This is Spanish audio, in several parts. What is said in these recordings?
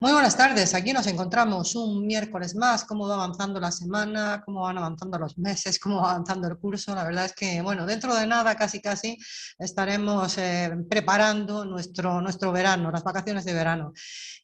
Muy buenas tardes, aquí nos encontramos un miércoles más, cómo va avanzando la semana, cómo van avanzando los meses, cómo va avanzando el curso. La verdad es que, bueno, dentro de nada, casi estaremos preparando nuestro verano, las vacaciones de verano.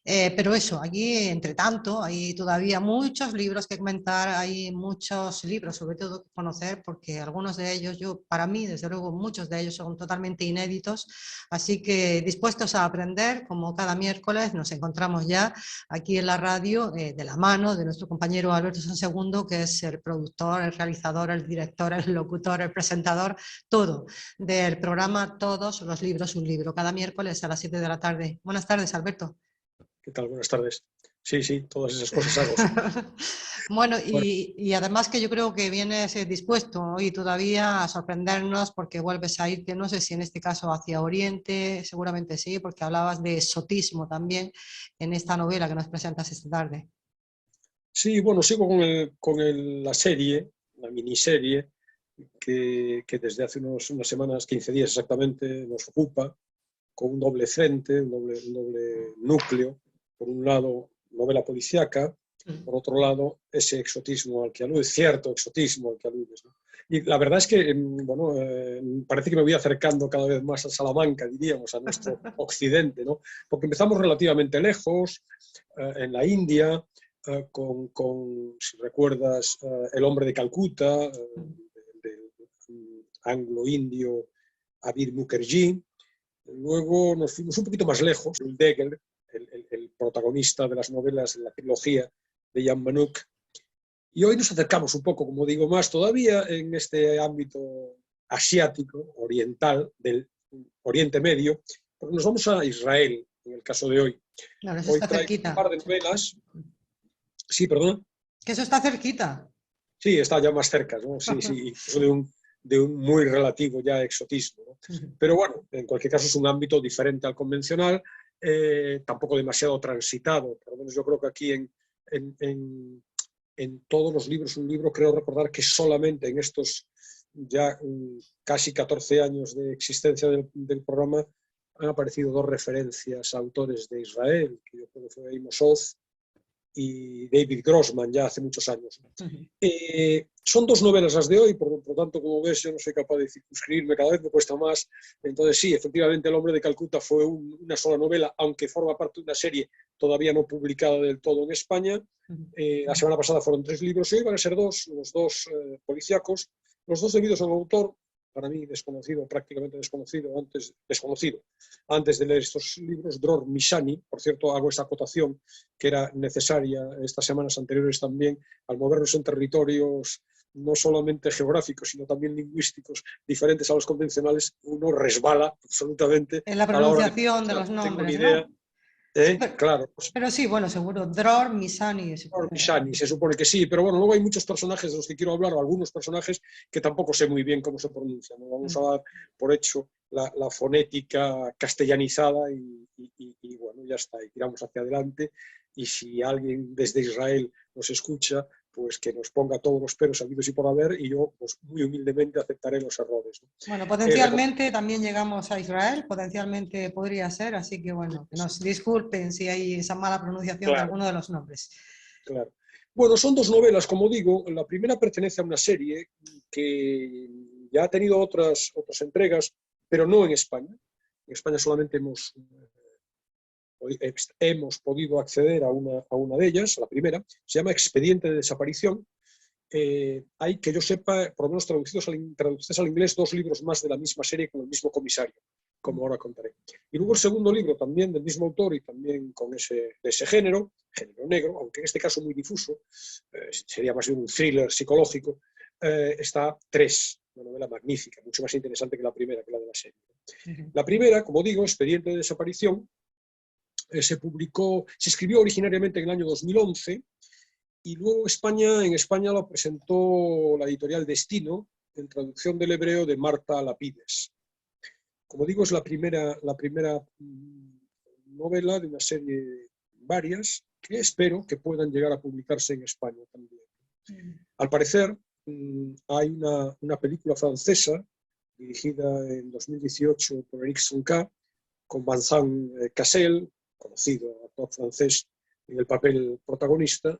Pero eso, aquí, entre tanto, hay todavía muchos libros que comentar, hay muchos libros, sobre todo, que conocer, porque algunos de ellos, para mí, desde luego, muchos de ellos son totalmente inéditos. Así que dispuestos a aprender, como cada miércoles, nos encontramos ya aquí en la radio, de la mano de nuestro compañero Alberto Sansegundo, que es el productor, el realizador, el director, el locutor, el presentador, todo del programa Todos los libros, un libro, cada miércoles a las 7 de la tarde. Buenas tardes, Alberto. ¿Qué tal? Buenas tardes. Sí, sí, todas esas cosas hago. Sí. Bueno, Bueno, y además que yo creo que vienes dispuesto hoy todavía a sorprendernos porque vuelves a irte, no sé si en este caso hacia Oriente, seguramente sí, porque hablabas de exotismo también en esta novela que nos presentas esta tarde. sí, bueno, sigo la serie, la miniserie, que desde hace unas semanas, 15 días exactamente, nos ocupa, con un doble frente, un doble núcleo. Por un lado, novela policíaca, por otro lado, ese exotismo al que aludes, cierto exotismo al que aludes, ¿no? Y la verdad es que, bueno, parece que me voy acercando cada vez más a Salamanca, diríamos, a nuestro occidente, ¿no? Porque empezamos relativamente lejos, en la India, si recuerdas, El hombre de Calcuta, del anglo-indio Abir Mukherjee. Luego nos fuimos un poquito más lejos, Degel, el protagonista de las novelas de la trilogía de Jan Manuk. Y hoy nos acercamos un poco, como digo, más todavía en este ámbito asiático, oriental, del Oriente Medio, porque nos vamos a Israel, en el caso de hoy. Claro, eso Hoy está traigo un cerquita. par de novelas. Sí, perdona. Que eso está cerquita. Sí, está ya más cerca, ¿no? Sí, sí, incluso de un muy relativo ya exotismo, ¿no? Pero bueno, en cualquier caso es un ámbito diferente al convencional, tampoco demasiado transitado. Por lo menos yo creo que aquí en, en, en todos los libros, un libro, creo recordar que solamente en estos ya casi 14 años de existencia del programa han aparecido dos referencias a autores de Israel, que yo creo que fue Amos Oz y David Grossman, ya hace muchos años. Son dos novelas las de hoy, por lo tanto, como ves, yo no soy capaz de circunscribirme, cada vez me cuesta más. Entonces, sí, efectivamente, El hombre de Calcuta fue una sola novela, aunque forma parte de una serie todavía no publicada del todo en España. La semana pasada fueron 3 libros y hoy van a ser dos, los dos policíacos, los dos debidos a un autor, para mí desconocido, prácticamente desconocido, antes de leer estos libros, Dror Mishani. Por cierto, hago esa acotación que era necesaria estas semanas anteriores también, al movernos en territorios no solamente geográficos, sino también lingüísticos diferentes a los convencionales, uno resbala absolutamente En la a la hora de pronunciación de pronunciar. los No tengo ni nombres, idea. ¿no? Sí, Claro, pues, pero sí, bueno, seguro. Dror, Misani. Shani, se supone que sí, pero bueno, luego hay muchos personajes de los que quiero hablar, o algunos personajes que tampoco sé muy bien cómo se pronuncian, ¿no? Vamos a dar por hecho la fonética castellanizada y bueno, ya está, y tiramos hacia adelante. Y si alguien desde Israel nos escucha, pues que nos ponga todos los peros habidos y por haber, y yo, pues muy humildemente aceptaré los errores, ¿no? Bueno, potencialmente también llegamos a Israel, potencialmente podría ser, así que bueno, que nos disculpen si hay esa mala pronunciación de Claro, alguno de los nombres. claro. Bueno, son dos novelas, como digo. La primera pertenece a una serie que ya ha tenido otras entregas, pero no en España. En España solamente hemos podido acceder a una de ellas, a la primera. Se llama Expediente de Desaparición. Hay, que yo sepa, por lo menos traducidos al inglés, 2 libros más de la misma serie con el mismo comisario, como ahora contaré. Y luego el segundo libro, también del mismo autor y también de ese género negro, aunque en este caso muy difuso, sería más bien un thriller psicológico, está 3, una novela magnífica, mucho más interesante que la primera, que la de la serie. La primera, como digo, Expediente de Desaparición, se escribió originariamente en el año 2011 y luego en España lo presentó la editorial Destino, en traducción del hebreo de Marta Lapides. Como digo, es la primera novela de una serie varias que espero que puedan llegar a publicarse en España también. Al parecer, hay una película francesa dirigida en 2018 por Eric Sonka, con Vincent Cassel, conocido actor francés, en el papel protagonista,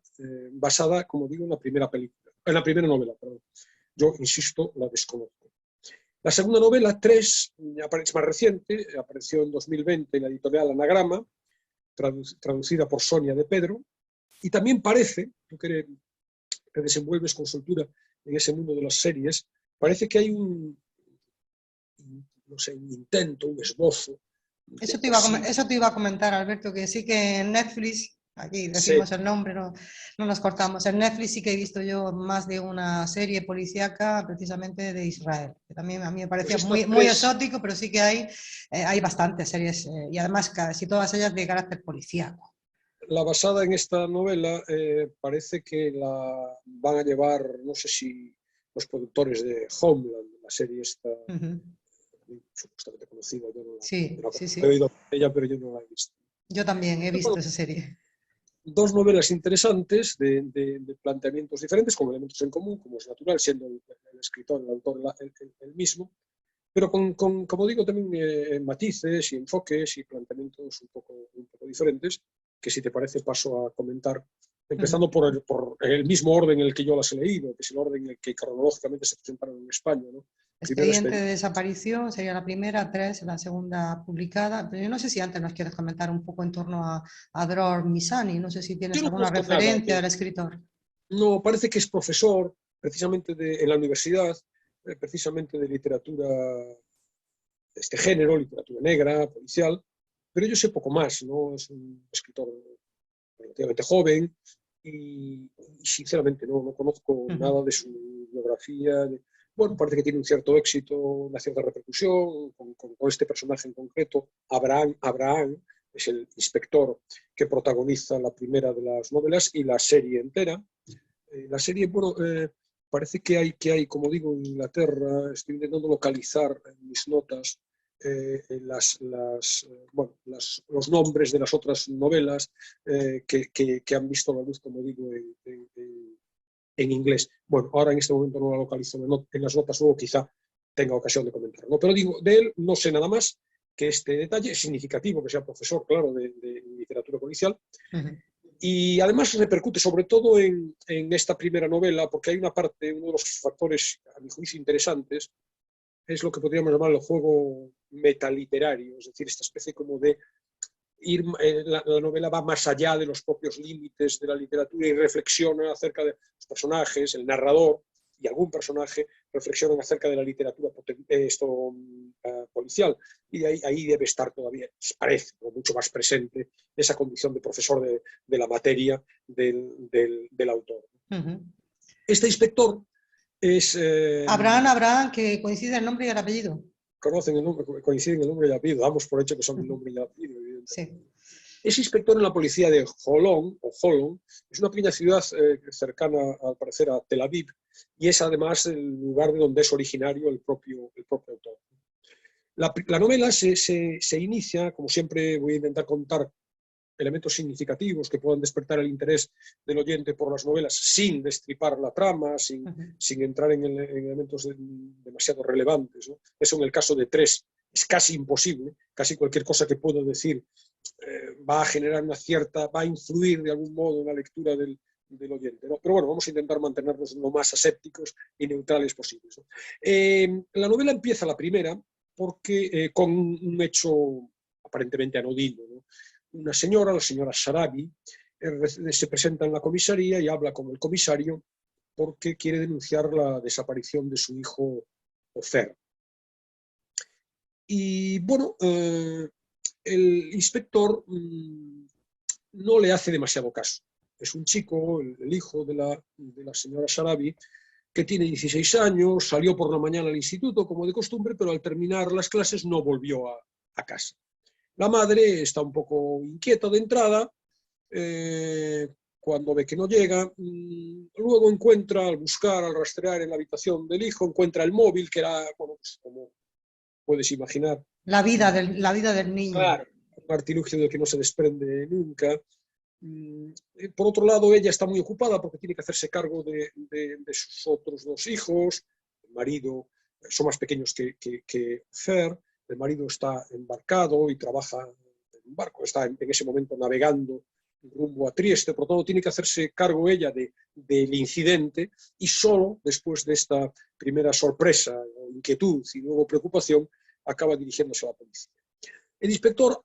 basada, como digo, en la primera película, en la primera novela, perdón. Yo, insisto, la desconozco. La segunda novela, 3, es más reciente, apareció en 2020 en la editorial Anagrama, traducida por Sonia de Pedro, y también parece, tú que te desenvuelves con soltura en ese mundo de las series, parece que hay no sé, un intento, un esbozo. Eso te iba a comentar, Alberto, que sí que en Netflix, aquí decimos Sí. el nombre, no, no nos cortamos, en Netflix sí que he visto yo más de una serie policíaca precisamente de Israel, que también a mí me Pues parecía estas muy tres, exótico, pero sí que hay bastantes series y además casi todas ellas de carácter policíaco. la basada en esta novela, parece que la van a llevar, no sé si los productores de Homeland, la serie esta supuestamente conocida, yo Sí, no sí, he sí. oído de ella, pero yo no la he visto. Yo también he visto Bueno, esa serie. dos novelas interesantes de planteamientos diferentes, con elementos en común, como es natural, siendo el escritor, el autor el mismo, pero con, como digo, también matices y enfoques y planteamientos un poco diferentes, que si te parece paso a comentar, empezando por el mismo orden en el que yo las he leído, que es el orden en el que cronológicamente se presentaron en España, ¿no? Primero Expediente de desaparición sería la primera, 3, la segunda publicada. Pero yo no sé si antes nos quieres comentar un poco en torno a Dror Misani, no sé si Yo tienes no alguna conozco nada referencia del escritor. no, parece que es profesor precisamente en la universidad, precisamente de literatura de este género, literatura negra, policial, pero yo sé poco más, ¿no? Es un escritor relativamente joven y sinceramente no conozco nada de su biografía. Bueno, parece que tiene un cierto éxito, una cierta repercusión con este personaje en concreto, Abraham, es el inspector que protagoniza la primera de las novelas y la serie entera. La serie, bueno, parece que hay, como digo, en Inglaterra, estoy intentando localizar en mis notas bueno, los nombres de las otras novelas que han visto la luz, como digo, en inglés. Bueno, ahora en este momento no la localizo en las notas, luego quizá tenga ocasión de comentar, ¿no? Pero digo, de él no sé nada más que este detalle. Es significativo que sea profesor, claro, de literatura policial. Y además repercute sobre todo en esta primera novela, porque hay una parte, uno de los factores, a mi juicio, interesantes, es lo que podríamos llamar el juego metaliterario, es decir, esta especie como de la novela va más allá de los propios límites de la literatura y reflexiona acerca de los personajes, el narrador y algún personaje reflexionan acerca de la literatura policial. Y ahí debe estar todavía, parece, mucho más presente esa condición de profesor de la materia del autor. Este inspector es... Abraham, que coincide el nombre y el apellido. Conocen el nombre, coinciden el nombre y el apellido, damos por hecho que son el nombre y el apellido, evidentemente. Sí. Es inspector en la policía de Holon, es una pequeña ciudad cercana, al parecer, a Tel Aviv, y es además el lugar de donde es originario el propio autor. La novela se inicia, como siempre voy a intentar contar elementos significativos que puedan despertar el interés del oyente por las novelas sin destripar la trama, sin entrar en elementos demasiado relevantes, ¿no? Eso en el caso de 3 es casi imposible, casi cualquier cosa que puedo decir va a generar va a influir de algún modo en la lectura del oyente, ¿no? Pero bueno, vamos a intentar mantenernos lo más asépticos y neutrales posibles, ¿no? La novela empieza, la primera, porque con un hecho aparentemente anodino, ¿no? Una señora, la señora Sharabi, se presenta en la comisaría y habla con el comisario porque quiere denunciar la desaparición de su hijo Ofer. Y bueno, el inspector no le hace demasiado caso. Es un chico, el hijo de la señora Sharabi, que tiene 16 años, salió por la mañana al instituto como de costumbre, pero al terminar las clases no volvió a casa. La madre está un poco inquieta de entrada, cuando ve que no llega. Luego encuentra, al buscar, al rastrear en la habitación del hijo, encuentra el móvil, que era, bueno, pues, como puedes imaginar, la vida del niño. claro, un artilugio del que no se desprende nunca. Por otro lado, ella está muy ocupada porque tiene que hacerse cargo de sus otros 2 hijos. El marido, son más pequeños que Fer. El marido está embarcado y trabaja en un barco, está en ese momento navegando rumbo a Trieste, por lo tanto tiene que hacerse cargo ella del incidente y solo después de esta primera sorpresa, o inquietud y luego preocupación, acaba dirigiéndose a la policía. El inspector,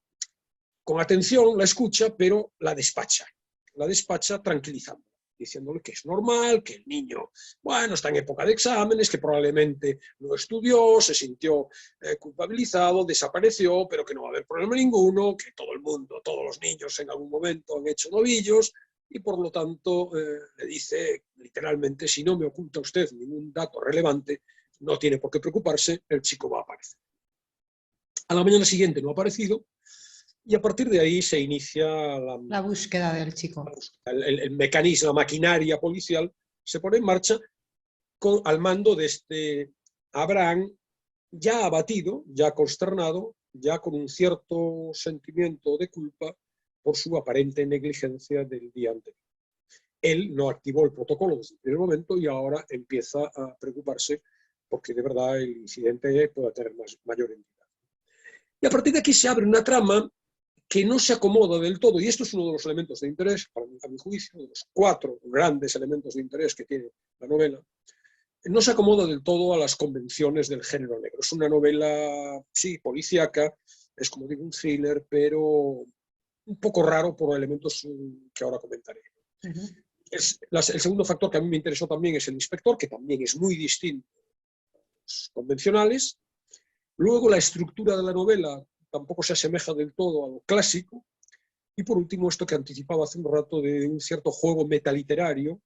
con atención, la escucha, pero la despacha tranquilizando, diciéndole que es normal, que el niño, bueno, está en época de exámenes, que probablemente no estudió, se sintió culpabilizado, desapareció, pero que no va a haber problema ninguno, que todo el mundo, todos los niños en algún momento han hecho novillos, y por lo tanto le dice literalmente, si no me oculta usted ningún dato relevante, no tiene por qué preocuparse, el chico va a aparecer. A la mañana siguiente no ha aparecido, y a partir de ahí se inicia la búsqueda del chico. El mecanismo, la maquinaria policial se pone en marcha al mando de este Abraham, ya abatido, ya consternado, ya con un cierto sentimiento de culpa por su aparente negligencia del día anterior. Él no activó el protocolo desde el primer momento y ahora empieza a preocuparse porque de verdad el incidente pueda tener mayor entidad. Y a partir de aquí se abre una trama que no se acomoda del todo, y esto es uno de los elementos de interés, a mi juicio, de los 4 grandes elementos de interés que tiene la novela, no se acomoda del todo a las convenciones del género negro. Es una novela, sí, policíaca, es como digo un thriller, pero un poco raro por elementos que ahora comentaré. El segundo factor que a mí me interesó también es el inspector, que también es muy distinto a los convencionales. Luego la estructura de la novela tampoco se asemeja del todo a lo clásico. Y por último, esto que anticipaba hace un rato de un cierto juego metaliterario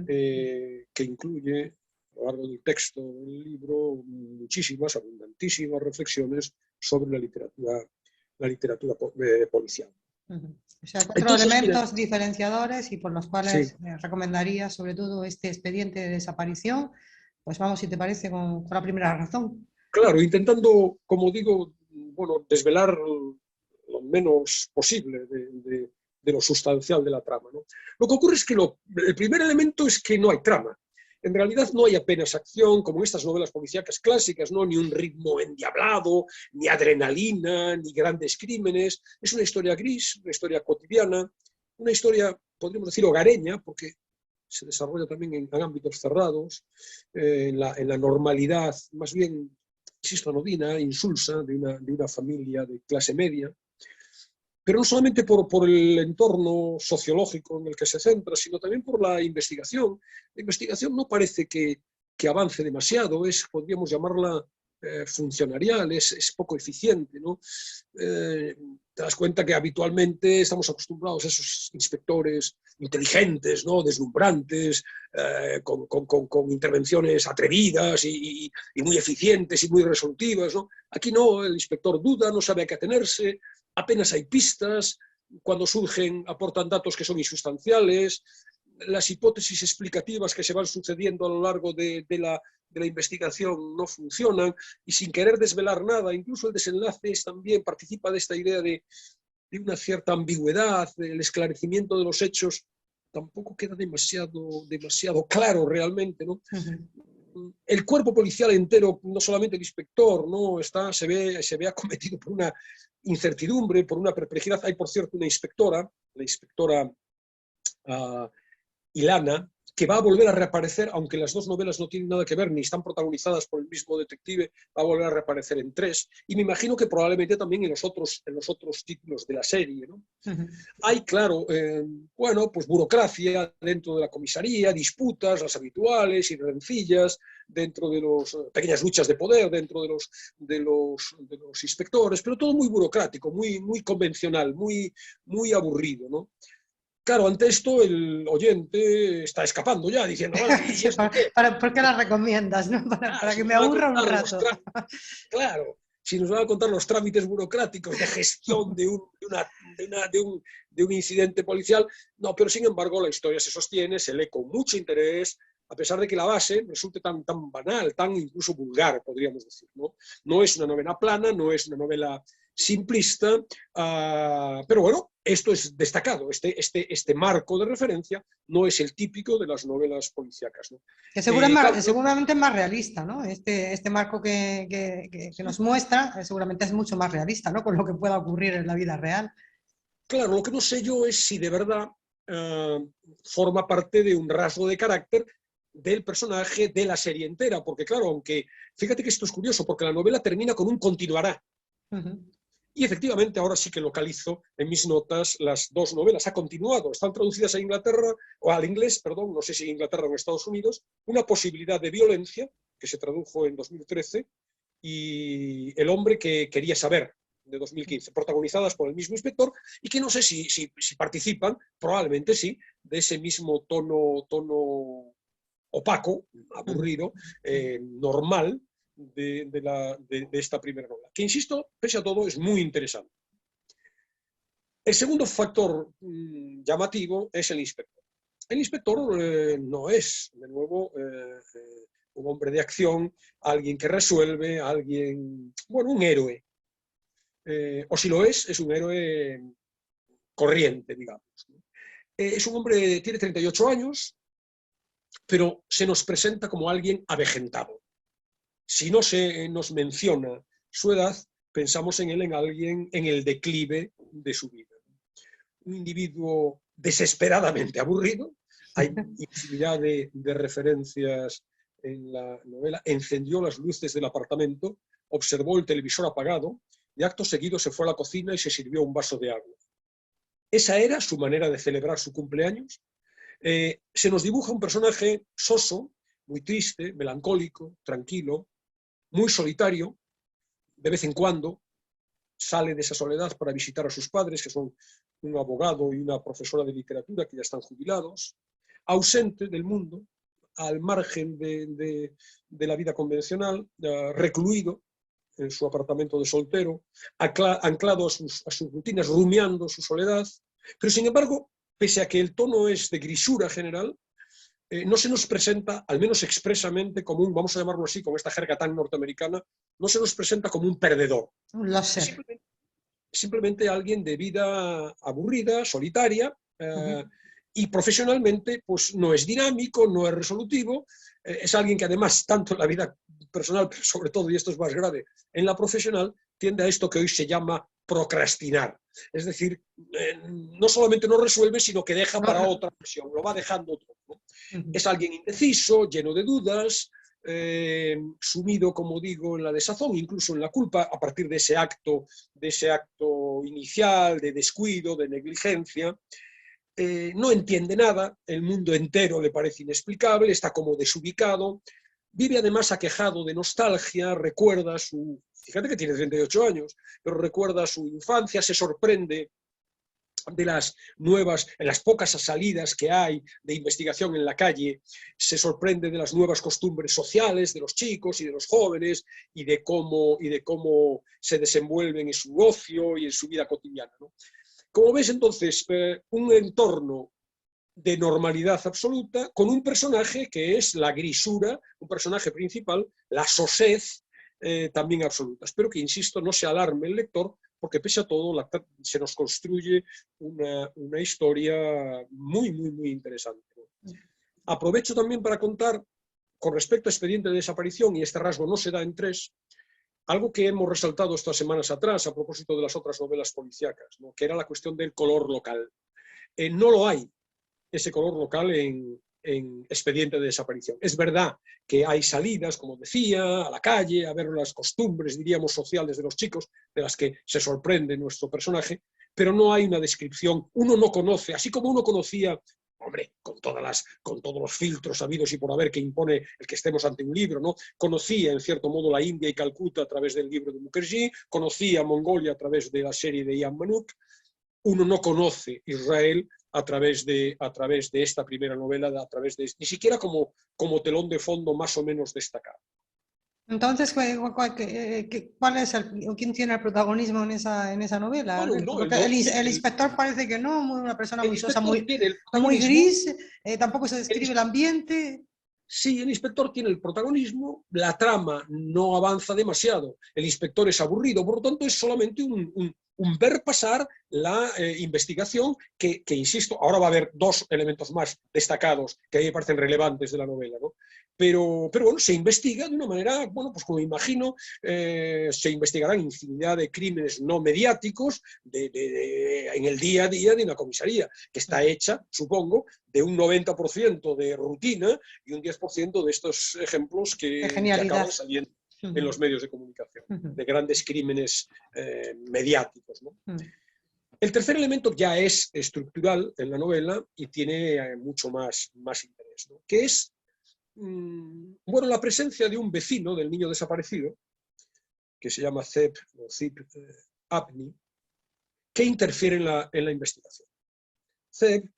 que incluye a lo largo del texto del libro muchísimas, abundantísimas reflexiones sobre la literatura policial. O sea, 4 elementos diferenciadores y por los cuales recomendaría sobre todo este expediente de desaparición. Pues vamos, si te parece, con la primera razón. Claro, intentando, como digo, bueno, desvelar lo menos posible de lo sustancial de la trama, ¿no? Lo que ocurre es que el primer elemento es que no hay trama. En realidad no hay apenas acción, como en estas novelas policíacas clásicas, ¿no? Ni un ritmo endiablado, ni adrenalina, ni grandes crímenes. Es una historia gris, una historia cotidiana, una historia, podríamos decir, hogareña, porque se desarrolla también en ámbitos cerrados, en la normalidad, más bien, insisto, anodina, insulsa, de una familia de clase media, pero no solamente por el entorno sociológico en el que se centra, sino también por la investigación. La investigación no parece que avance demasiado, podríamos llamarla funcionarial, es poco eficiente, ¿no? Te das cuenta que habitualmente estamos acostumbrados a esos inspectores inteligentes, ¿no? Deslumbrantes, con intervenciones atrevidas y muy eficientes y muy resolutivas, ¿no? Aquí no, el inspector duda, no sabe a qué atenerse, apenas hay pistas, cuando surgen aportan datos que son insustanciales, las hipótesis explicativas que se van sucediendo a lo largo de la investigación no funcionan, y sin querer desvelar nada, incluso el desenlace también participa de esta idea de una cierta ambigüedad, el esclarecimiento de los hechos tampoco queda demasiado claro realmente, ¿no? El cuerpo policial entero, no solamente el inspector, ¿no? se ve acometido por una incertidumbre, por una perplejidad. Hay, por cierto, una inspectora, la inspectora Ilana, que va a volver a reaparecer, aunque las dos novelas no tienen nada que ver, ni están protagonizadas por el mismo detective, va a volver a reaparecer en 3, y me imagino que probablemente también en los otros títulos de la serie, ¿no? Hay, claro, bueno, pues burocracia dentro de la comisaría, disputas, las habituales y rencillas, dentro de las pequeñas luchas de poder, dentro de los inspectores, pero todo muy burocrático, muy convencional, muy aburrido, ¿no? Claro, ante esto el oyente está escapando ya, diciendo, vale, ¿y esto qué? ¿Por qué la recomiendas, no? Para que me aburra un rato. Claro, si nos van a contar los trámites burocráticos de gestión de un incidente policial, no, pero sin embargo la historia se sostiene, se lee con mucho interés, a pesar de que la base resulte tan banal, tan incluso vulgar, podríamos decir, ¿no? No es una novela plana, no es una novela simplista, pero bueno, esto es destacado, este marco de referencia no es el típico de las novelas policíacas, ¿no? Que seguramente es más realista, ¿no? Este marco que nos muestra seguramente es mucho más realista, ¿no? Con lo que pueda ocurrir en la vida real. Claro, lo que no sé yo es si de verdad forma parte de un rasgo de carácter del personaje de la serie entera, porque claro, aunque, fíjate que esto es curioso, porque la novela termina con un continuará. Y efectivamente ahora sí que localizo en mis notas las dos novelas. Ha continuado, están traducidas a Inglaterra, o al inglés, perdón, no sé si en Inglaterra o en Estados Unidos, Una posibilidad de violencia, que se tradujo en 2013, y El hombre que quería saber, de 2015, protagonizadas por el mismo inspector, y que no sé si participan, probablemente sí, de ese mismo tono opaco, aburrido, normal, de esta primera novela, que insisto, pese a todo, es muy interesante. El segundo factor llamativo es el inspector. El inspector no es, de nuevo, un hombre de acción, alguien que resuelve, alguien, bueno, un héroe. O si lo es un héroe corriente, digamos. Es un hombre, tiene 38 años, pero se nos presenta como alguien avejentado. Si no se nos menciona su edad, pensamos en él en alguien en el declive de su vida. Un individuo desesperadamente aburrido, hay infinidad de referencias en la novela, encendió las luces del apartamento, observó el televisor apagado y acto seguido se fue a la cocina y se sirvió un vaso de agua. Esa era su manera de celebrar su cumpleaños. Se nos dibuja un personaje soso, muy triste, melancólico, tranquilo, muy solitario. De vez en cuando sale de esa soledad para visitar a sus padres, que son un abogado y una profesora de literatura que ya están jubilados, ausente del mundo, al margen de la vida convencional, recluido en su apartamento de soltero, anclado a sus rutinas, rumiando su soledad. Pero sin embargo, pese a que el tono es de grisura general, no se nos presenta, al menos expresamente, como un, vamos a llamarlo así, con esta jerga tan norteamericana, no se nos presenta como un perdedor. Lo sé. Simplemente alguien de vida aburrida, solitaria, y profesionalmente pues no es dinámico, no es resolutivo, es alguien que además, tanto en la vida personal, pero sobre todo, y esto es más grave, en la profesional, tiende a esto que hoy se llama procrastinar. Es decir, no solamente no resuelve, sino que deja para otra ocasión, lo va dejando todo, ¿no? Es alguien indeciso, lleno de dudas, sumido, como digo, en la desazón, incluso en la culpa, a partir de ese acto inicial, de descuido, de negligencia. No entiende nada, el mundo entero le parece inexplicable, está como desubicado, vive además aquejado de nostalgia, recuerda su, fíjate que tiene 38 años, pero recuerda su infancia, se sorprende de las nuevas, en las pocas salidas que hay de investigación en la calle, se sorprende de las nuevas costumbres sociales de los chicos y de los jóvenes y de cómo se desenvuelven en su ocio y en su vida cotidiana, ¿no? Como ves, entonces, un entorno de normalidad absoluta con un personaje que es la grisura, un personaje principal, la sosez también absoluta. Espero que, insisto, no se alarme el lector, porque pese a todo se nos construye una historia muy, muy, muy interesante. Aprovecho también para contar, con respecto a Expediente de Desaparición, y este rasgo no se da en tres, algo que hemos resaltado estas semanas atrás a propósito de las otras novelas policíacas, ¿no? Que era la cuestión del color local. No lo hay, ese color local en Expediente de Desaparición. Es verdad que hay salidas, como decía, a la calle, a ver las costumbres, diríamos, sociales de los chicos, de las que se sorprende nuestro personaje, pero no hay una descripción, uno no conoce, así como uno conocía, hombre, con todos los filtros habidos y por haber que impone el que estemos ante un libro, ¿no? Conocía, en cierto modo, la India y Calcuta a través del libro de Mukherjee, conocía Mongolia a través de la serie de Ian Manuk. Uno no conoce Israel a través de esta primera novela, ni siquiera como telón de fondo más o menos destacado. Entonces, ¿cuál es quién tiene el protagonismo en esa novela, Bueno, Alberto? no, Porque el inspector parece que no, una persona muy sosa, muy gris, tampoco se describe el ambiente. Sí, el inspector tiene el protagonismo, la trama no avanza demasiado, el inspector es aburrido, por lo tanto es solamente un un ver pasar la investigación que, insisto, ahora va a haber dos elementos más destacados que a mí me parecen relevantes de la novela, ¿no? Pero bueno, se investiga de una manera, bueno, pues como imagino, se investigarán infinidad de crímenes no mediáticos en el día a día de una comisaría, que está hecha, supongo, de un 90% de rutina y un 10% de estos ejemplos que acaban saliendo en los medios de comunicación, de grandes crímenes mediáticos, ¿no? El tercer elemento ya es estructural en la novela y tiene mucho más interés, ¿no? Que es bueno, la presencia de un vecino del niño desaparecido, que se llama Zeb Abni, que interfiere en la investigación. Zeb,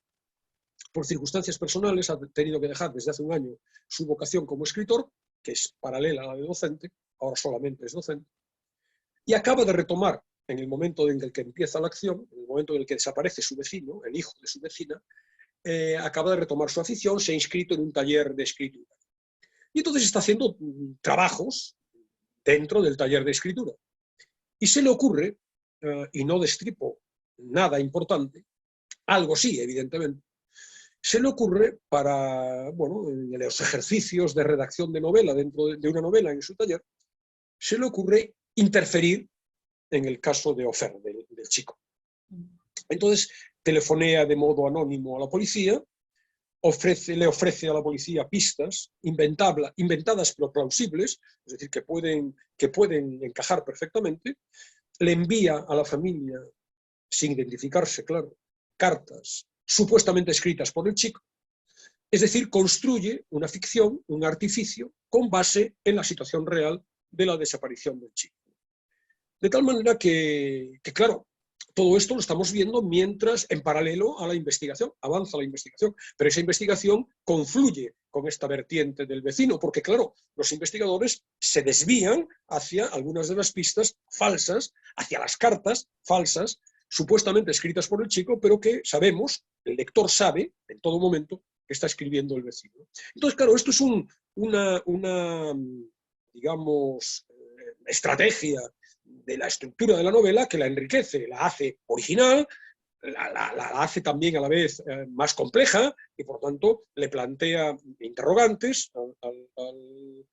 por circunstancias personales, ha tenido que dejar desde hace un año su vocación como escritor, que es paralela a la de docente, ahora solamente es docente, y acaba de retomar, en el momento en el que empieza la acción, en el momento en el que desaparece su vecino, el hijo de su vecina, acaba de retomar su afición, se ha inscrito en un taller de escritura. Y entonces está haciendo trabajos dentro del taller de escritura. Y se le ocurre, y no destripo nada importante, algo sí, evidentemente, se le ocurre para, bueno, en los ejercicios de redacción de novela, dentro de una novela en su taller, se le ocurre interferir en el caso de Ofer, del chico. Entonces telefonea de modo anónimo a la policía, le ofrece a la policía pistas inventadas pero plausibles, es decir, que pueden encajar perfectamente, le envía a la familia, sin identificarse, claro, cartas supuestamente escritas por el chico, es decir, construye una ficción, un artificio, con base en la situación real de la desaparición del chico. De tal manera que claro, todo esto lo estamos viendo mientras, en paralelo a la investigación, avanza la investigación, pero esa investigación confluye con esta vertiente del vecino, porque claro, los investigadores se desvían hacia algunas de las pistas falsas, hacia las cartas falsas, supuestamente escritas por el chico, pero que sabemos, el lector sabe, en todo momento, que está escribiendo el vecino. Entonces, claro, esto es una digamos, estrategia de la estructura de la novela que la enriquece, la hace original, la hace también a la vez más compleja y por tanto le plantea interrogantes al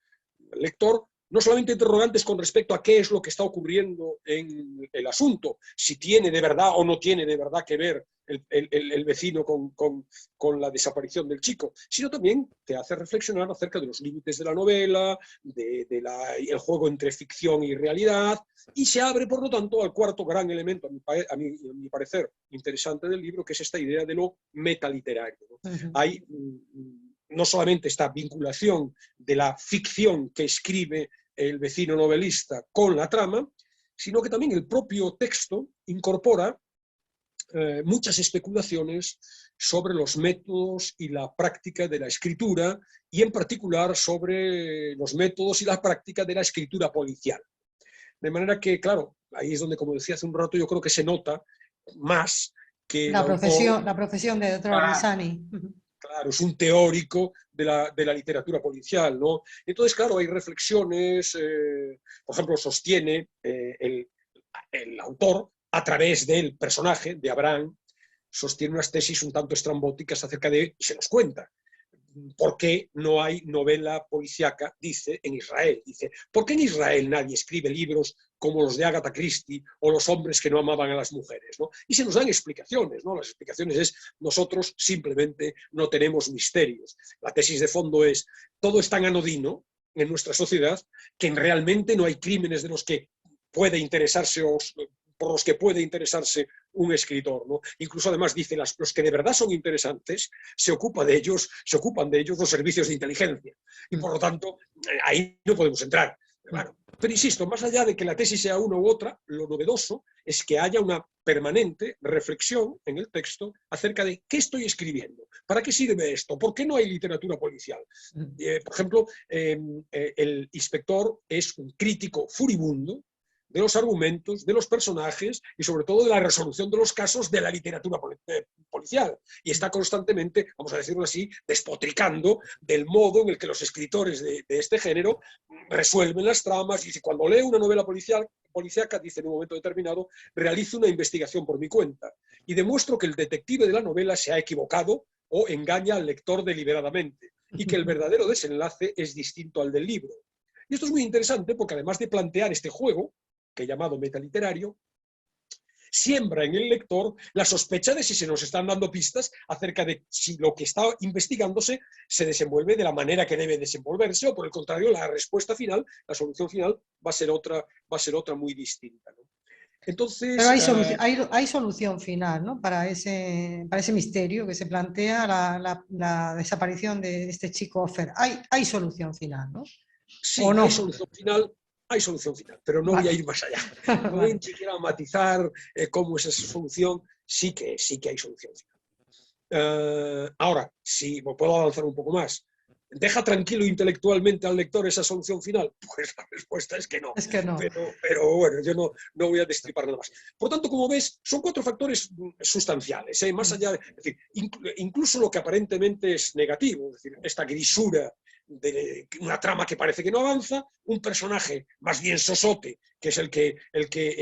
lector, no solamente interrogantes con respecto a qué es lo que está ocurriendo en el asunto, si tiene de verdad o no tiene de verdad que ver el vecino con la desaparición del chico, sino también te hace reflexionar acerca de los límites de la novela, el juego entre ficción y realidad, y se abre, por lo tanto, al cuarto gran elemento, a mi parecer, interesante del libro, que es esta idea de lo metaliterario, ¿no? Hay no solamente esta vinculación de la ficción que escribe el vecino novelista con la trama, sino que también el propio texto incorpora muchas especulaciones sobre los métodos y la práctica de la escritura y en particular sobre los métodos y la práctica de la escritura policial. De manera que, claro, ahí es donde, como decía hace un rato, yo creo que se nota más que la profesión de Traversani. Claro, es un teórico de la literatura policial, ¿no? Entonces, claro, hay reflexiones, por ejemplo, sostiene el autor, a través del personaje, de Abraham, sostiene unas tesis un tanto estrambóticas acerca de, y se nos cuenta, ¿por qué no hay novela policíaca? Dice, en Israel. Dice, ¿por qué en Israel nadie escribe libros como los de Agatha Christie o Los hombres que no amaban a las mujeres, ¿no? Y se nos dan explicaciones, ¿no? Las explicaciones es, nosotros simplemente no tenemos misterios. La tesis de fondo es, todo es tan anodino en nuestra sociedad que realmente no hay crímenes de los que puede interesarse por los que puede interesarse un escritor, ¿no? Incluso además dice, los que de verdad son interesantes, se ocupan de ellos los servicios de inteligencia. Y por lo tanto, ahí no podemos entrar. Claro. Pero insisto, más allá de que la tesis sea una u otra, lo novedoso es que haya una permanente reflexión en el texto acerca de qué estoy escribiendo, para qué sirve esto, por qué no hay literatura policial. Por ejemplo, el inspector es un crítico furibundo de los argumentos, de los personajes y sobre todo de la resolución de los casos de la literatura policial. Y está constantemente, vamos a decirlo así, despotricando del modo en el que los escritores de este género resuelven las tramas. Y cuando lee una novela policíaca, dice en un momento determinado, realizo una investigación por mi cuenta y demuestro que el detective de la novela se ha equivocado o engaña al lector deliberadamente y que el verdadero desenlace es distinto al del libro. Y esto es muy interesante porque además de plantear este juego, que he llamado metaliterario, siembra en el lector la sospecha de si se nos están dando pistas acerca de si lo que está investigándose se desenvuelve de la manera que debe desenvolverse, o por el contrario, la respuesta final, la solución final, va a ser otra muy distinta, ¿no? Entonces, Pero hay solución final, ¿no? Para ese misterio que se plantea la desaparición de este chico Ofer. Hay solución final, ¿no? sí, ¿O no? hay solución final, pero no voy a ir más allá. No voy ni siquiera a matizar cómo es esa solución. Sí que hay solución final. Ahora, si puedo avanzar un poco más, ¿deja tranquilo intelectualmente al lector esa solución final? Pues la respuesta es que no. Es que no. Pero bueno, yo no voy a destripar nada más. Por tanto, como ves, son 4 factores sustanciales, más allá de, es decir, incluso lo que aparentemente es negativo, es decir, esta grisura de una trama que parece que no avanza, un personaje más bien sosote, que es el que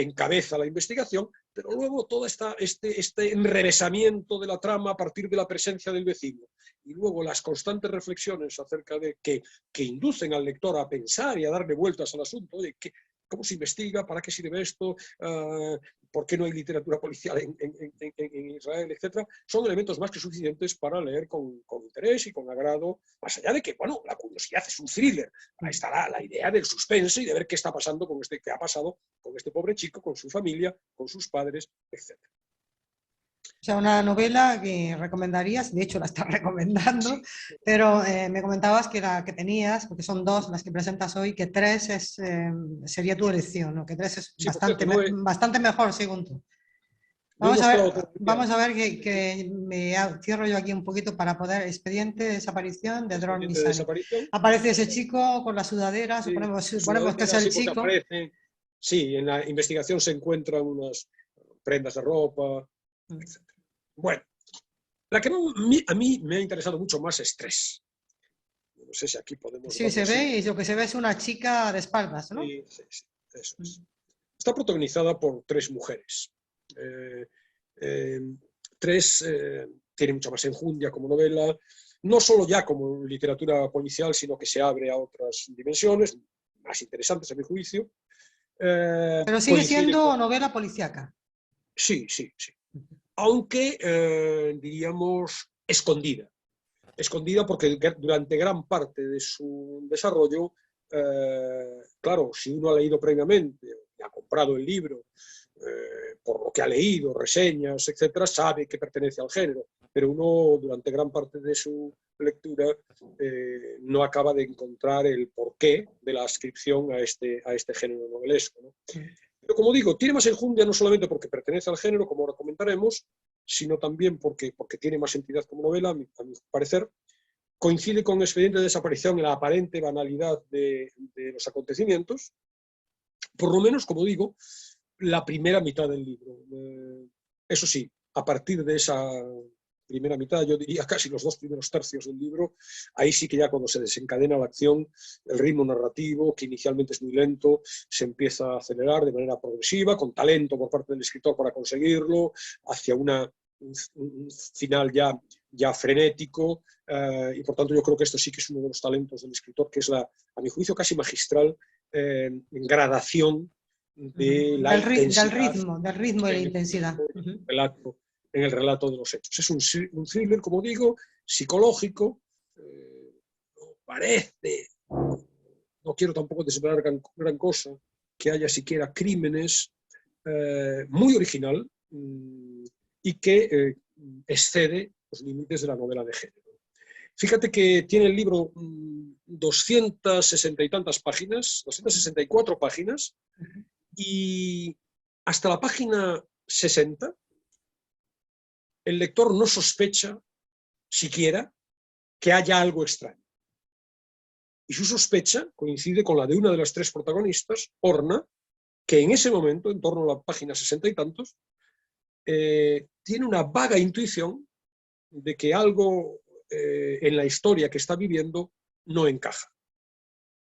encabeza la investigación, pero luego todo este enrevesamiento de la trama a partir de la presencia del vecino, y luego las constantes reflexiones acerca de que inducen al lector a pensar y a darle vueltas al asunto de cómo se investiga, para qué sirve esto, por qué no hay literatura policial en Israel, etcétera, son elementos más que suficientes para leer con interés y con agrado, más allá de que, bueno, la curiosidad es un thriller. Ahí está la idea del suspense y de ver qué está pasando qué ha pasado con este pobre chico, con su familia, con sus padres, etcétera. O sea, una novela que recomendarías, de hecho la estás recomendando, sí. Pero me comentabas que la que tenías, porque son 2 las que presentas hoy, que 3 sería tu elección, ¿no? Que 3 es sí, bastante mejor según tú. Vamos a ver que me cierro yo aquí un poquito para poder expediente de desaparición de Dror Missani. Aparece ese chico con la sudadera, sí, suponemos que es el chico. Aparece, sí, en la investigación se encuentran unas prendas de ropa, etc. Bueno, la que a mí me ha interesado mucho más es 3. No sé si aquí podemos... Sí, se ve, y lo que se ve es una chica de espaldas, ¿no? Sí, eso es. Está protagonizada por 3 mujeres. 3 tiene mucha más enjundia como novela, no solo ya como literatura policial, sino que se abre a otras dimensiones, más interesantes a mi juicio. Pero sigue siendo novela policíaca. Sí. Aunque, diríamos, escondida porque durante gran parte de su desarrollo, claro, si uno ha leído previamente, ha comprado el libro, por lo que ha leído, reseñas, etcétera, sabe que pertenece al género, pero uno durante gran parte de su lectura no acaba de encontrar el porqué de la adscripción a este género novelesco, ¿no? Pero como digo, tiene más enjundia no solamente porque pertenece al género, como ahora comentaremos, sino también porque tiene más entidad como novela, a mi parecer. Coincide con Expediente de Desaparición en la aparente banalidad de los acontecimientos, por lo menos, como digo, la primera mitad del libro. Eso sí, a partir de esa primera mitad, yo diría casi los 2 primeros tercios del libro, ahí sí que ya cuando se desencadena la acción, el ritmo narrativo, que inicialmente es muy lento, se empieza a acelerar de manera progresiva, con talento por parte del escritor para conseguirlo, hacia un final ya frenético, y por tanto yo creo que esto sí que es uno de los talentos del escritor, que es a mi juicio casi magistral gradación de la intensidad, del ritmo y la intensidad. En el relato de los hechos. Es un thriller, como digo, psicológico, parece, no quiero tampoco desvelar gran cosa, que haya siquiera crímenes, muy original, y que excede los límites de la novela de género. Fíjate que tiene el libro 260 y tantas páginas, 264 páginas, y hasta la página 60 el lector no sospecha siquiera que haya algo extraño. Y su sospecha coincide con la de una de las 3 protagonistas, Orna, que en ese momento, en torno a la página 60 y tantos, tiene una vaga intuición de que algo en la historia que está viviendo no encaja.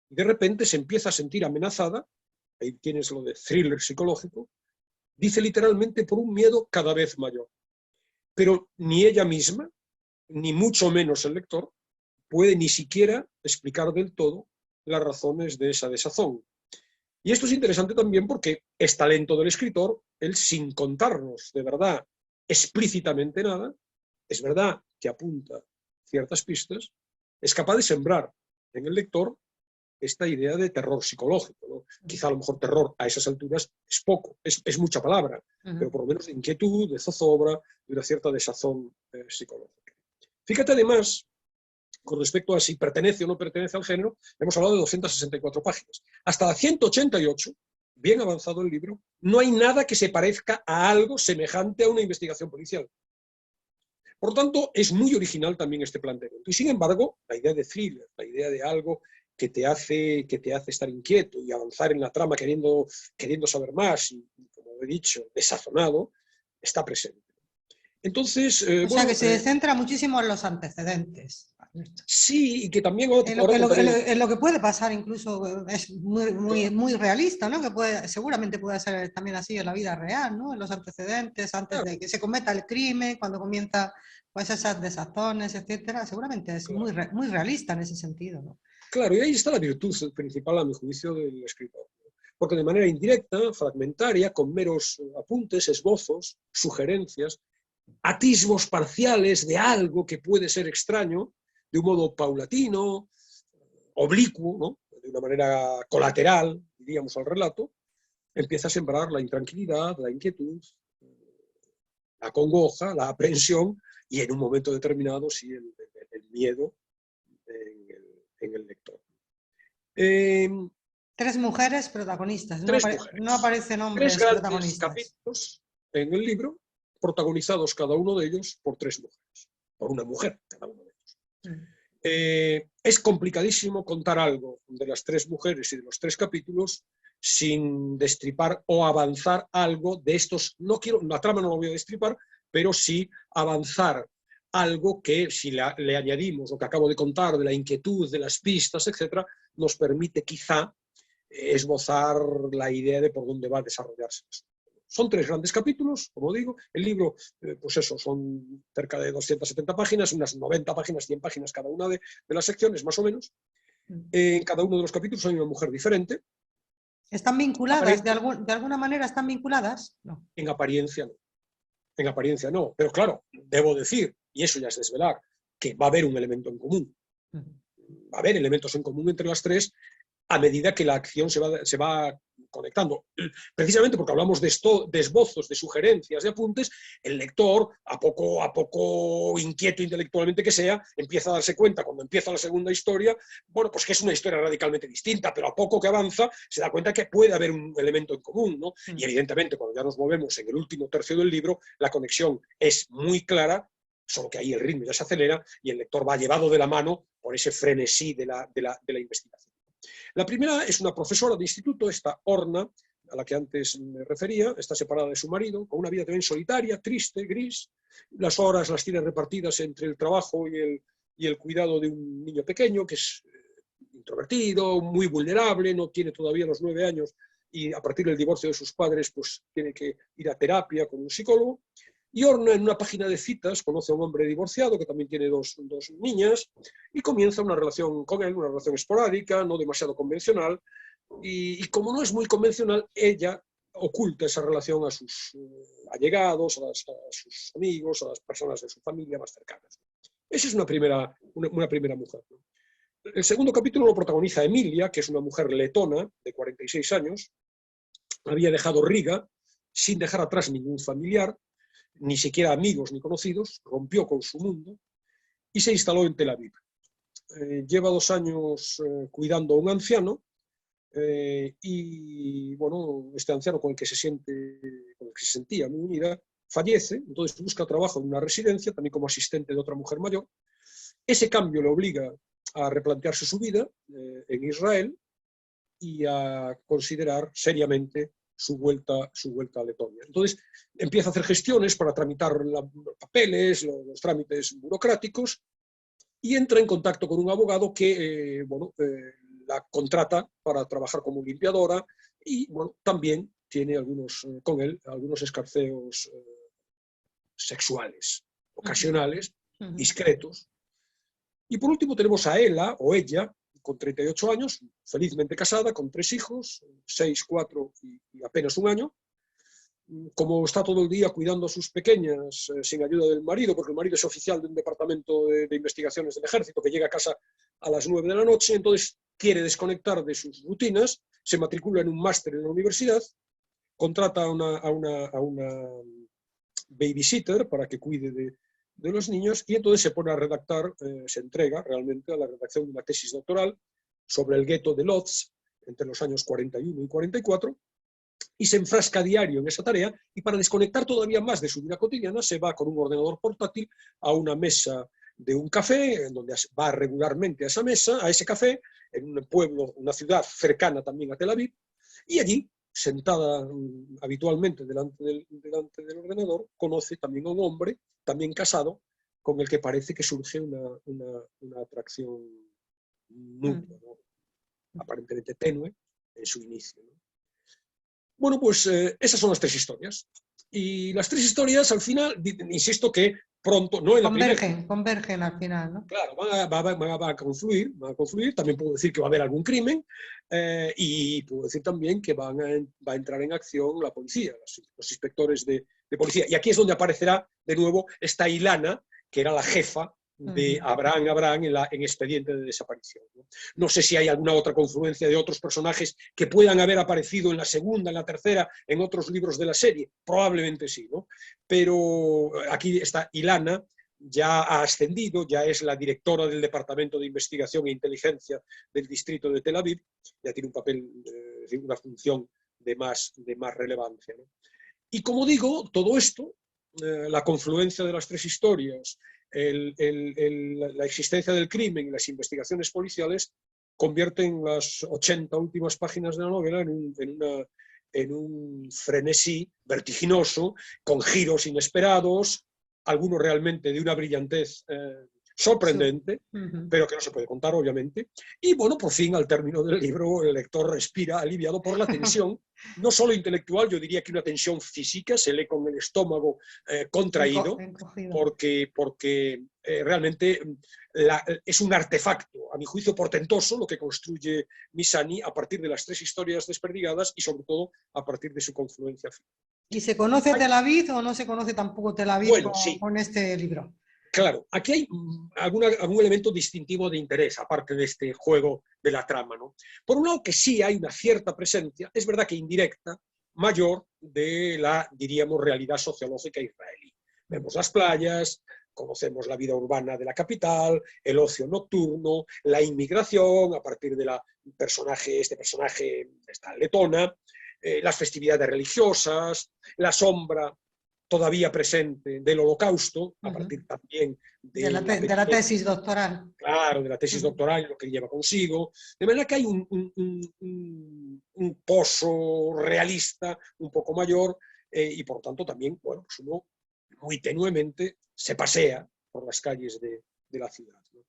De repente se empieza a sentir amenazada, ahí tienes lo de thriller psicológico, dice literalmente por un miedo cada vez mayor. Pero ni ella misma, ni mucho menos el lector, puede ni siquiera explicar del todo las razones de esa desazón. Y esto es interesante también porque es talento del escritor, él sin contarnos de verdad explícitamente nada, es verdad que apunta ciertas pistas, es capaz de sembrar en el lector esta idea de terror psicológico, ¿no? Quizá a lo mejor terror a esas alturas es poco, es mucha palabra, pero por lo menos de inquietud, de zozobra, de una cierta desazón psicológica. Fíjate además, con respecto a si pertenece o no pertenece al género, hemos hablado de 264 páginas. Hasta la 188, bien avanzado el libro, no hay nada que se parezca a algo semejante a una investigación policial. Por lo tanto, es muy original también este planteamiento. Y sin embargo, la idea de thriller, la idea de algo que te hace estar inquieto y avanzar en la trama queriendo saber más y, como he dicho, desazonado, está presente. Entonces, o sea, que se centra muchísimo en los antecedentes. Sí, y que también... En lo que puede pasar incluso es muy realista, ¿no? Que seguramente puede ser también así en la vida real, ¿no? En los antecedentes, antes de que se cometa el crimen, cuando comienza pues esas desazones, etcétera, seguramente es muy realista en ese sentido, ¿no? Claro, y ahí está la virtud principal, a mi juicio, del escritor. Porque de manera indirecta, fragmentaria, con meros apuntes, esbozos, sugerencias, atisbos parciales de algo que puede ser extraño, de un modo paulatino, oblicuo, ¿no? De una manera colateral, diríamos, al relato, empieza a sembrar la intranquilidad, la inquietud, la congoja, la aprensión y en un momento determinado, sí, el miedo en el lector. Tres mujeres protagonistas, no aparecen hombres tres grandes protagonistas. Capítulos en el libro, protagonizados cada uno de ellos por tres mujeres, por una mujer cada uno de ellos. Es complicadísimo contar algo de las tres mujeres y de los tres capítulos sin destripar o avanzar algo de estos. La trama no la voy a destripar, pero sí avanzar algo que, si le añadimos lo que acabo de contar, de la inquietud, de las pistas, etc., nos permite quizá esbozar la idea de por dónde va a desarrollarse esto. Son tres grandes capítulos, como digo. El libro, pues eso, son cerca de 270 páginas, unas 90 páginas, 100 páginas cada una de las secciones, más o menos. En cada uno de los capítulos hay una mujer diferente. ¿Están vinculadas? ¿De alguna manera están vinculadas? No. En apariencia no. En apariencia no. Pero claro, debo decir, y eso ya es desvelar, que va a haber un elemento en común. Va a haber elementos en común entre las tres a medida que la acción se va conectando. Precisamente porque hablamos de esbozos, de sugerencias, de apuntes, el lector, a poco inquieto intelectualmente que sea, empieza a darse cuenta, cuando empieza la segunda historia, bueno, pues que es una historia radicalmente distinta, pero a poco que avanza, se da cuenta que puede haber un elemento en común, ¿no? Y evidentemente, cuando ya nos movemos en el último tercio del libro, la conexión es muy clara, solo que ahí el ritmo ya se acelera y el lector va llevado de la mano por ese frenesí de la investigación. La primera es una profesora de instituto, esta Orna, a la que antes me refería, está separada de su marido, con una vida también solitaria, triste, gris. Las horas las tiene repartidas entre el trabajo y el cuidado de un niño pequeño, que es introvertido, muy vulnerable, no tiene todavía los 9 años, y a partir del divorcio de sus padres, pues tiene que ir a terapia con un psicólogo. Y Orna, en una página de citas, conoce a un hombre divorciado que también tiene dos niñas y comienza una relación con él, una relación esporádica, no demasiado convencional. Y como no es muy convencional, ella oculta esa relación a sus allegados, a sus amigos, a las personas de su familia más cercanas. Esa es una primera mujer, ¿no? El segundo capítulo lo protagoniza Emilia, que es una mujer letona de 46 años. Había dejado Riga sin dejar atrás ningún familiar, ni siquiera amigos ni conocidos, rompió con su mundo y se instaló en Tel Aviv. Lleva 2 años cuidando a un anciano y, bueno, este anciano con el que se sentía muy unida, fallece, entonces busca trabajo en una residencia, también como asistente de otra mujer mayor. Ese cambio le obliga a replantearse su vida en Israel y a considerar seriamente su vuelta a Letonia. Entonces empieza a hacer gestiones para tramitar los papeles, los trámites burocráticos, y entra en contacto con un abogado que la contrata para trabajar como limpiadora, y bueno, también tiene con él algunos escarceos sexuales, ocasionales, discretos. Y por último tenemos a Ela, o ella, con 38 años, felizmente casada, con 3 hijos, 6, 4 y apenas 1 año. Como está todo el día cuidando a sus pequeñas sin ayuda del marido, porque el marido es oficial de un departamento de investigaciones del ejército que llega a casa a las 9 de la noche, entonces quiere desconectar de sus rutinas, se matricula en un máster en la universidad, contrata a una babysitter para que cuide de los niños, y entonces se pone a redactar, se entrega realmente a la redacción de una tesis doctoral sobre el gueto de Lodz entre los años 41 y 44, y se enfrasca a diario en esa tarea, y para desconectar todavía más de su vida cotidiana se va con un ordenador portátil a una mesa de un café, en donde va regularmente a esa mesa, a ese café, en un pueblo, una ciudad cercana también a Tel Aviv, y allí, sentada habitualmente delante del ordenador, conoce también a un hombre, también casado, con el que parece que surge una atracción mutua, ¿no? Aparentemente tenue en su inicio, ¿no? Bueno, pues esas son las 3 historias. Y las 3 historias, al final, insisto que pronto, no en la primera. Convergen al final, ¿no? Claro, van a confluir, también puedo decir que va a haber algún crimen, y puedo decir también que va a entrar en acción la policía, los inspectores de policía. Y aquí es donde aparecerá de nuevo esta Ilana, que era la jefa de Abraham en Expediente de Desaparición. No sé si hay alguna otra confluencia de otros personajes que puedan haber aparecido en la segunda, en la tercera, en otros libros de la serie. Probablemente sí, ¿no? Pero aquí está Ilana, ya ha ascendido, ya es la directora del Departamento de Investigación e Inteligencia del distrito de Tel Aviv, ya tiene un papel, una función de más relevancia, ¿no? Y como digo, todo esto, la confluencia de las 3 historias, la existencia del crimen y las investigaciones policiales, convierten las 80 últimas páginas de la novela en un frenesí vertiginoso, con giros inesperados, algunos realmente de una brillantez sorprendente, pero que no se puede contar, obviamente. Y bueno, por fin, al término del libro, el lector respira aliviado por la tensión, no solo intelectual, yo diría que una tensión física, se lee con el estómago contraído, porque realmente es un artefacto, a mi juicio portentoso, lo que construye Mizani a partir de las 3 historias desperdigadas y sobre todo a partir de su confluencia final. ¿Y se conoce Tel Aviv o no se conoce tampoco Tel Aviv con este libro? Claro, aquí hay algún elemento distintivo de interés, aparte de este juego de la trama, ¿no? Por un lado, que sí hay una cierta presencia, es verdad que indirecta, mayor de la, diríamos, realidad sociológica israelí. Vemos las playas, conocemos la vida urbana de la capital, el ocio nocturno, la inmigración a partir de este personaje, esta letona, las festividades religiosas, la sombra todavía presente del Holocausto, a partir también de la tesis doctoral. Claro, de la tesis doctoral, lo que lleva consigo. De manera que hay un pozo realista un poco mayor, y por tanto también, bueno, pues uno muy tenuemente se pasea por las calles de la ciudad, ¿no?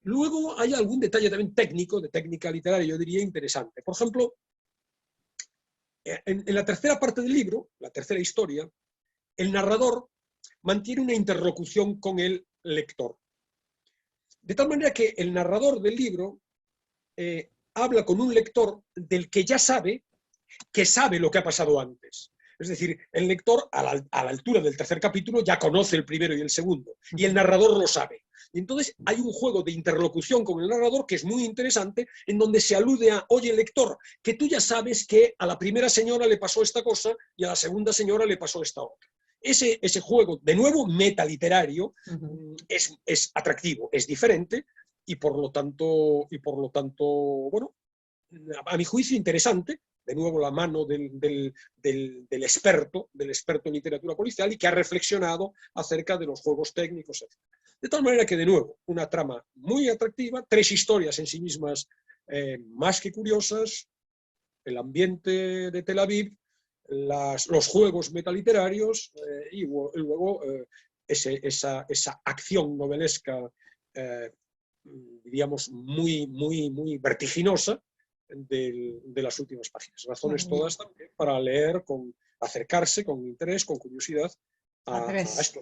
Luego hay algún detalle también técnico, de técnica literaria, yo diría interesante. Por ejemplo, en la tercera parte del libro, la tercera historia, el narrador mantiene una interlocución con el lector. De tal manera que el narrador del libro habla con un lector del que ya sabe que sabe lo que ha pasado antes. Es decir, el lector a la altura del tercer capítulo ya conoce el primero y el segundo, y el narrador lo sabe. Y entonces hay un juego de interlocución con el narrador que es muy interesante, en donde se alude a, oye, lector, que tú ya sabes que a la primera señora le pasó esta cosa y a la segunda señora le pasó esta otra. Ese juego, de nuevo, metaliterario, es atractivo, es diferente, y por lo tanto, bueno, a mi juicio interesante, de nuevo la mano del experto en literatura policial, y que ha reflexionado acerca de los juegos técnicos, etc. De tal manera que, de nuevo, una trama muy atractiva, 3 historias en sí mismas más que curiosas, el ambiente de Tel Aviv, los juegos metaliterarios y luego esa acción novelesca, diríamos, muy vertiginosa de las últimas páginas. Razones todas también para leer, acercarse con interés, con curiosidad a esto.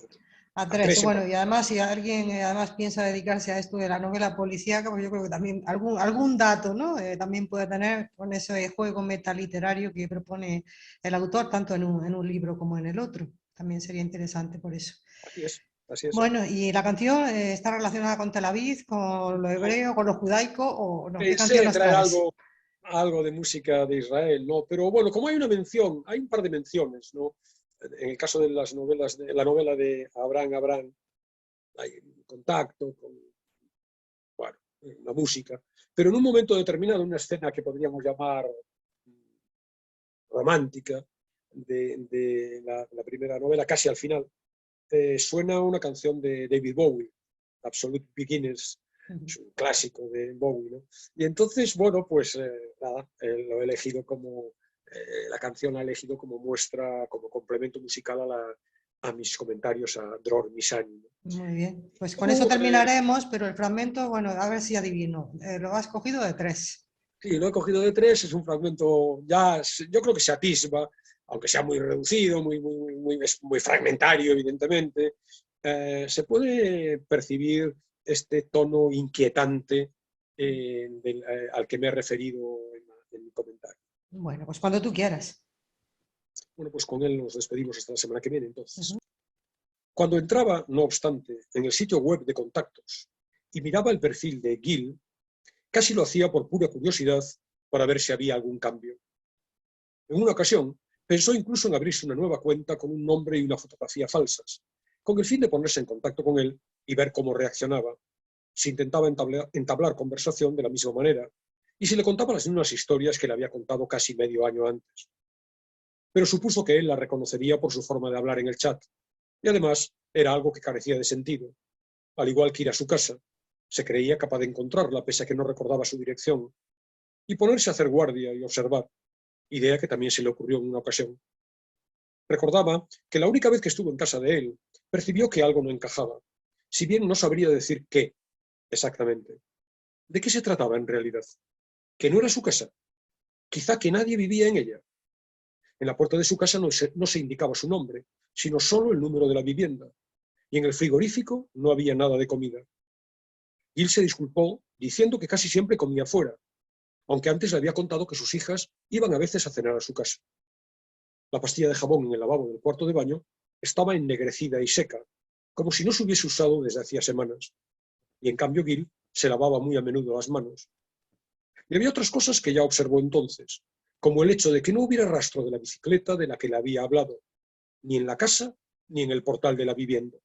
A tres. Bueno, y además, si alguien además piensa dedicarse a esto de la novela policíaca, pues yo creo que también algún dato, ¿no? También puede tener con ese juego metaliterario que propone el autor, tanto en un libro como en el otro. También sería interesante por eso. Así es. Así es. Bueno, ¿y la canción está relacionada con Tel Aviv, con lo hebreo, con lo judaico o no? ¿Qué canción nos traes? Algo de música de Israel, ¿no? Pero bueno, como hay una mención, hay un par de menciones, ¿no? En el caso de las novelas, de la novela de Abraham, hay contacto con, bueno, la música, pero en un momento determinado, una escena que podríamos llamar romántica de la primera novela, casi al final, suena una canción de David Bowie, Absolute Beginners, es un clásico de Bowie, ¿no? Y entonces, bueno, pues nada, lo he elegido como, la canción ha elegido como muestra, como complemento musical a mis comentarios a Dror Misani, ¿no? Muy bien, pues con eso terminaremos, pero el fragmento, bueno, a ver si adivino, lo has cogido de 3. Sí, lo he cogido de 3, es un fragmento ya, yo creo que se atisba, aunque sea muy reducido, muy fragmentario, evidentemente, se puede percibir este tono inquietante al que me he referido en mi comentario. Bueno, pues cuando tú quieras. Bueno, pues con él nos despedimos hasta la semana que viene, entonces. Cuando entraba, no obstante, en el sitio web de contactos y miraba el perfil de Gil, casi lo hacía por pura curiosidad para ver si había algún cambio. En una ocasión, pensó incluso en abrirse una nueva cuenta con un nombre y una fotografía falsas, con el fin de ponerse en contacto con él y ver cómo reaccionaba, si intentaba entablar conversación de la misma manera y si le contaba las mismas historias que le había contado casi medio año antes. Pero supuso que él la reconocería por su forma de hablar en el chat, y además era algo que carecía de sentido. Al igual que ir a su casa, se creía capaz de encontrarla pese a que no recordaba su dirección, y ponerse a hacer guardia y observar, idea que también se le ocurrió en una ocasión. Recordaba que la única vez que estuvo en casa de él, percibió que algo no encajaba, si bien no sabría decir qué exactamente. ¿De qué se trataba en realidad? ¿Que no era su casa? Quizá que nadie vivía en ella. En la puerta de su casa no se indicaba su nombre, sino solo el número de la vivienda, y en el frigorífico no había nada de comida. Gil se disculpó diciendo que casi siempre comía fuera, aunque antes le había contado que sus hijas iban a veces a cenar a su casa. La pastilla de jabón en el lavabo del cuarto de baño estaba ennegrecida y seca, como si no se hubiese usado desde hacía semanas, y en cambio Gil se lavaba muy a menudo las manos. Y había otras cosas que ya observó entonces, como el hecho de que no hubiera rastro de la bicicleta de la que le había hablado, ni en la casa ni en el portal de la vivienda.